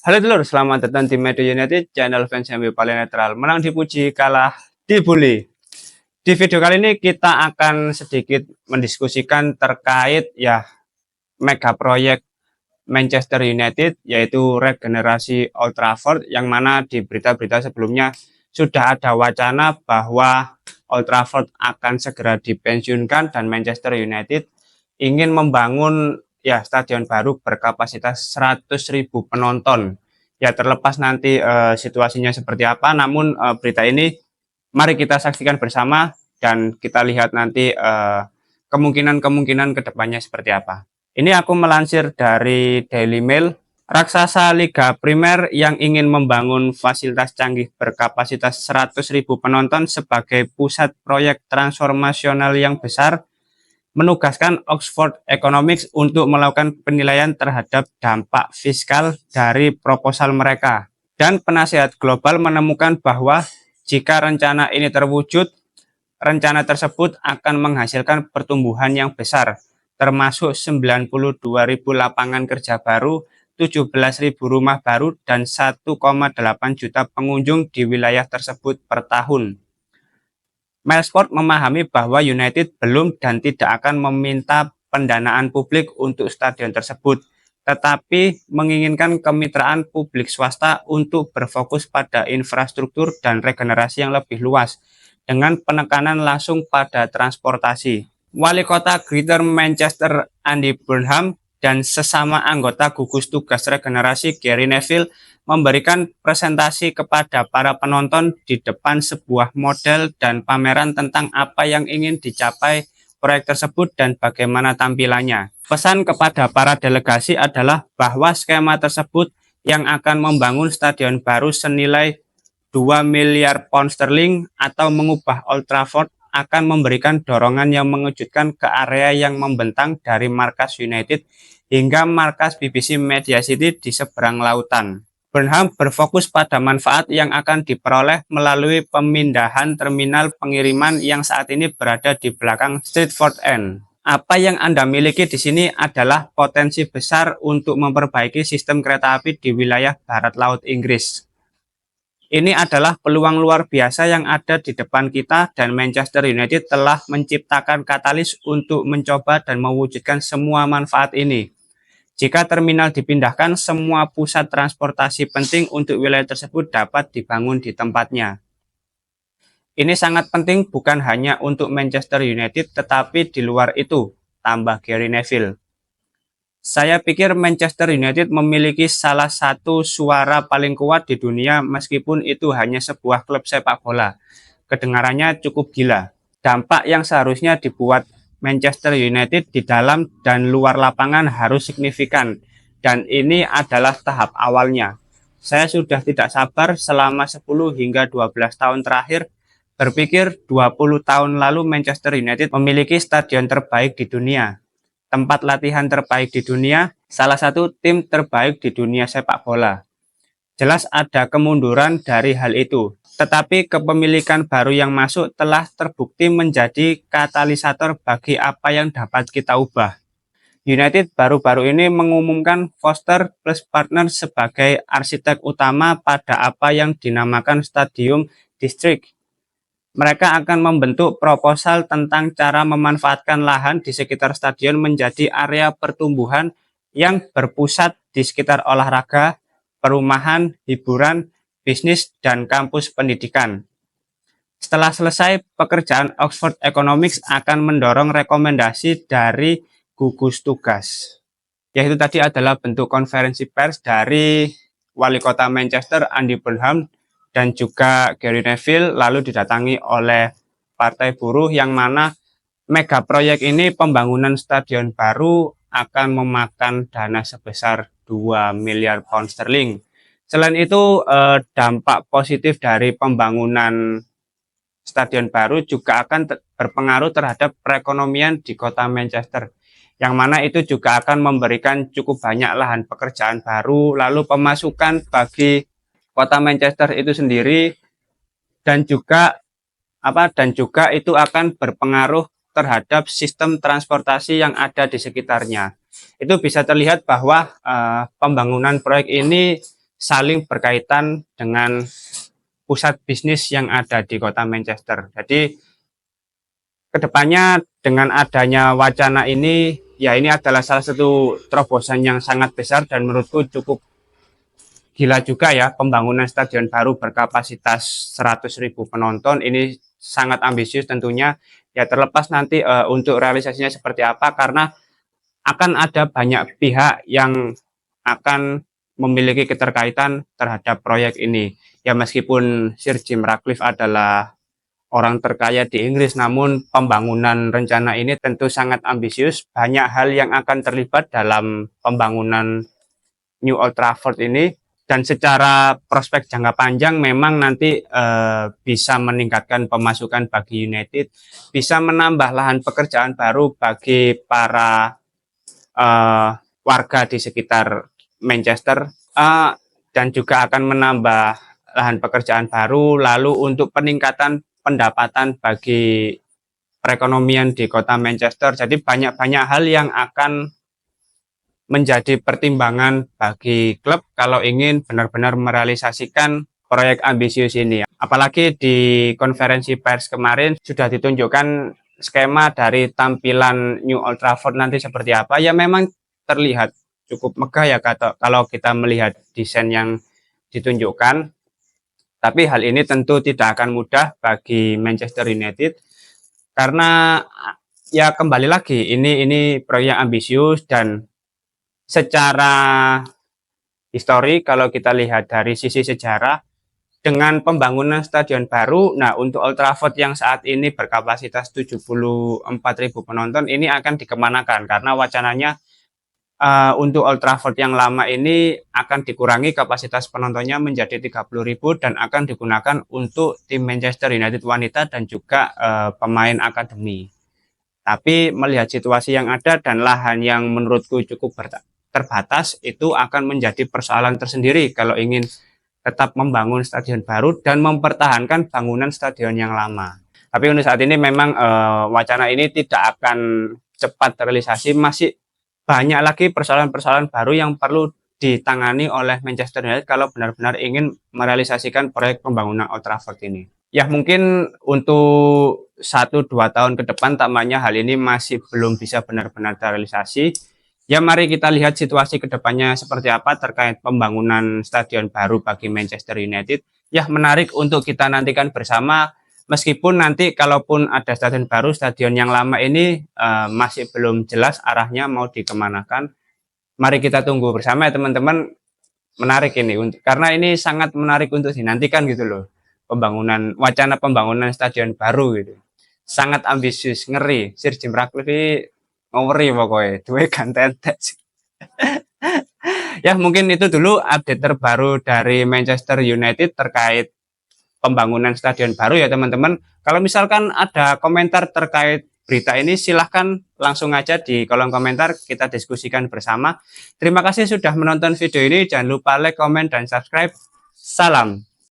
Halo dulur, selamat datang di Media United, channel fans MU paling netral. Menang dipuji, kalah dibully. Di video kali ini kita akan sedikit mendiskusikan terkait mega proyek Manchester United, yaitu regenerasi Old Trafford, yang mana di berita-berita sebelumnya sudah ada wacana bahwa Old Trafford akan segera dipensiunkan dan Manchester United ingin membangun stadion baru berkapasitas 100.000 penonton. Ya, terlepas nanti situasinya seperti apa, namun berita ini mari kita saksikan bersama dan kita lihat nanti kemungkinan-kemungkinan kedepannya seperti apa. Ini aku melansir dari Daily Mail. Raksasa Liga Primer yang ingin membangun fasilitas canggih berkapasitas 100.000 penonton sebagai pusat proyek transformasional yang besar menugaskan Oxford Economics untuk melakukan penilaian terhadap dampak fiskal dari proposal mereka. Dan penasihat global menemukan bahwa jika rencana ini terwujud, rencana tersebut akan menghasilkan pertumbuhan yang besar, termasuk 92.000 lapangan kerja baru, 17.000 rumah baru, dan 1,8 juta pengunjung di wilayah tersebut per tahun. Mailsport memahami bahwa United belum dan tidak akan meminta pendanaan publik untuk stadion tersebut, tetapi menginginkan kemitraan publik swasta untuk berfokus pada infrastruktur dan regenerasi yang lebih luas, dengan penekanan langsung pada transportasi. Wali Kota Greater Manchester Andy Burnham dan sesama anggota gugus tugas regenerasi Gary Neville memberikan presentasi kepada para penonton di depan sebuah model dan pameran tentang apa yang ingin dicapai proyek tersebut dan bagaimana tampilannya. Pesan kepada para delegasi adalah bahwa skema tersebut yang akan membangun stadion baru senilai 2 miliar pound sterling atau mengubah Old Trafford akan memberikan dorongan yang mengejutkan ke area yang membentang dari markas United hingga markas BBC Media City di seberang lautan. Burnham berfokus pada manfaat yang akan diperoleh melalui pemindahan terminal pengiriman yang saat ini berada di belakang Stratford End. Apa yang Anda miliki di sini adalah potensi besar untuk memperbaiki sistem kereta api di wilayah barat laut Inggris. Ini adalah peluang luar biasa yang ada di depan kita dan Manchester United telah menciptakan katalis untuk mencoba dan mewujudkan semua manfaat ini. Jika terminal dipindahkan, semua pusat transportasi penting untuk wilayah tersebut dapat dibangun di tempatnya. Ini sangat penting bukan hanya untuk Manchester United tetapi di luar itu, tambah Gary Neville. Saya pikir Manchester United memiliki salah satu suara paling kuat di dunia meskipun itu hanya sebuah klub sepak bola. Kedengarannya cukup gila. Dampak yang seharusnya dibuat Manchester United di dalam dan luar lapangan harus signifikan. Dan ini adalah tahap awalnya. Saya sudah tidak sabar selama 10 hingga 12 tahun terakhir berpikir 20 tahun lalu Manchester United memiliki stadion terbaik di dunia, tempat latihan terbaik di dunia, salah satu tim terbaik di dunia sepak bola. Jelas ada kemunduran dari hal itu, tetapi kepemilikan baru yang masuk telah terbukti menjadi katalisator bagi apa yang dapat kita ubah. United baru-baru ini mengumumkan Foster Plus Partners sebagai arsitek utama pada apa yang dinamakan Stadium District. Mereka akan membentuk proposal tentang cara memanfaatkan lahan di sekitar stadion menjadi area pertumbuhan yang berpusat di sekitar olahraga, perumahan, hiburan, bisnis, dan kampus pendidikan. Setelah selesai, pekerjaan Oxford Economics akan mendorong rekomendasi dari gugus tugas. Yaitu tadi adalah bentuk konferensi pers dari Wali Kota Manchester Andy Burnham dan juga Gary Neville, lalu didatangi oleh Partai Buruh, yang mana mega proyek ini pembangunan stadion baru akan memakan dana sebesar 2 miliar pound sterling. Selain itu, dampak positif dari pembangunan stadion baru juga akan berpengaruh terhadap perekonomian di kota Manchester, yang mana itu juga akan memberikan cukup banyak lahan pekerjaan baru, lalu pemasukan bagi kota Manchester itu sendiri, dan juga itu akan berpengaruh terhadap sistem transportasi yang ada di sekitarnya. Itu bisa terlihat bahwa pembangunan proyek ini saling berkaitan dengan pusat bisnis yang ada di kota Manchester. Jadi kedepannya dengan adanya wacana ini, ya ini adalah salah satu terobosan yang sangat besar dan menurutku cukup gila juga ya, pembangunan stadion baru berkapasitas 100.000 penonton. Ini sangat ambisius tentunya, ya terlepas nanti untuk realisasinya seperti apa, karena akan ada banyak pihak yang akan memiliki keterkaitan terhadap proyek ini. Ya meskipun Sir Jim Ratcliffe adalah orang terkaya di Inggris, namun pembangunan rencana ini tentu sangat ambisius. Banyak hal yang akan terlibat dalam pembangunan New Old Trafford ini, dan secara prospek jangka panjang memang nanti bisa meningkatkan pemasukan bagi United, bisa menambah lahan pekerjaan baru bagi para warga di sekitar Manchester, dan juga akan menambah lahan pekerjaan baru, lalu untuk peningkatan pendapatan bagi perekonomian di kota Manchester. Jadi banyak-banyak hal yang akan menjadi pertimbangan bagi klub kalau ingin benar-benar merealisasikan proyek ambisius ini. Apalagi di konferensi pers kemarin sudah ditunjukkan skema dari tampilan New Old Trafford nanti seperti apa. Ya memang terlihat cukup megah ya kalau kita melihat desain yang ditunjukkan. Tapi hal ini tentu tidak akan mudah bagi Manchester United, karena ya kembali lagi ini proyek ambisius, dan secara histori kalau kita lihat dari sisi sejarah, dengan pembangunan stadion baru, nah untuk Old Trafford yang saat ini berkapasitas 74.000 penonton ini akan dikemanakan, karena wacananya untuk Old Trafford yang lama ini akan dikurangi kapasitas penontonnya menjadi 30.000 dan akan digunakan untuk tim Manchester United wanita dan juga pemain akademi. Tapi melihat situasi yang ada dan lahan yang menurutku cukup terbatas, itu akan menjadi persoalan tersendiri kalau ingin tetap membangun stadion baru dan mempertahankan bangunan stadion yang lama. Tapi untuk saat ini memang wacana ini tidak akan cepat terrealisasi, masih banyak lagi persoalan-persoalan baru yang perlu ditangani oleh Manchester United kalau benar-benar ingin merealisasikan proyek pembangunan Old Trafford ini. Ya mungkin untuk 1-2 tahun ke depan tampaknya hal ini masih belum bisa benar-benar terrealisasi. Ya mari kita lihat situasi kedepannya seperti apa terkait pembangunan stadion baru bagi Manchester United. Ya menarik untuk kita nantikan bersama, meskipun nanti kalaupun ada stadion baru, stadion yang lama ini masih belum jelas arahnya mau dikemanakan. Mari kita tunggu bersama ya teman-teman, menarik ini, karena ini sangat menarik untuk dinantikan gitu loh. Wacana pembangunan stadion baru gitu. Sangat ambisius, ngeri. Sir Jim Ratcliffe ngeri pokoknya, duwe gantentek. Ya mungkin itu dulu update terbaru dari Manchester United terkait pembangunan stadion baru ya teman-teman. Kalau misalkan ada komentar terkait berita ini, silahkan langsung aja di kolom komentar, kita diskusikan bersama. Terima kasih sudah menonton video ini, jangan lupa like, komen, dan subscribe. Salam.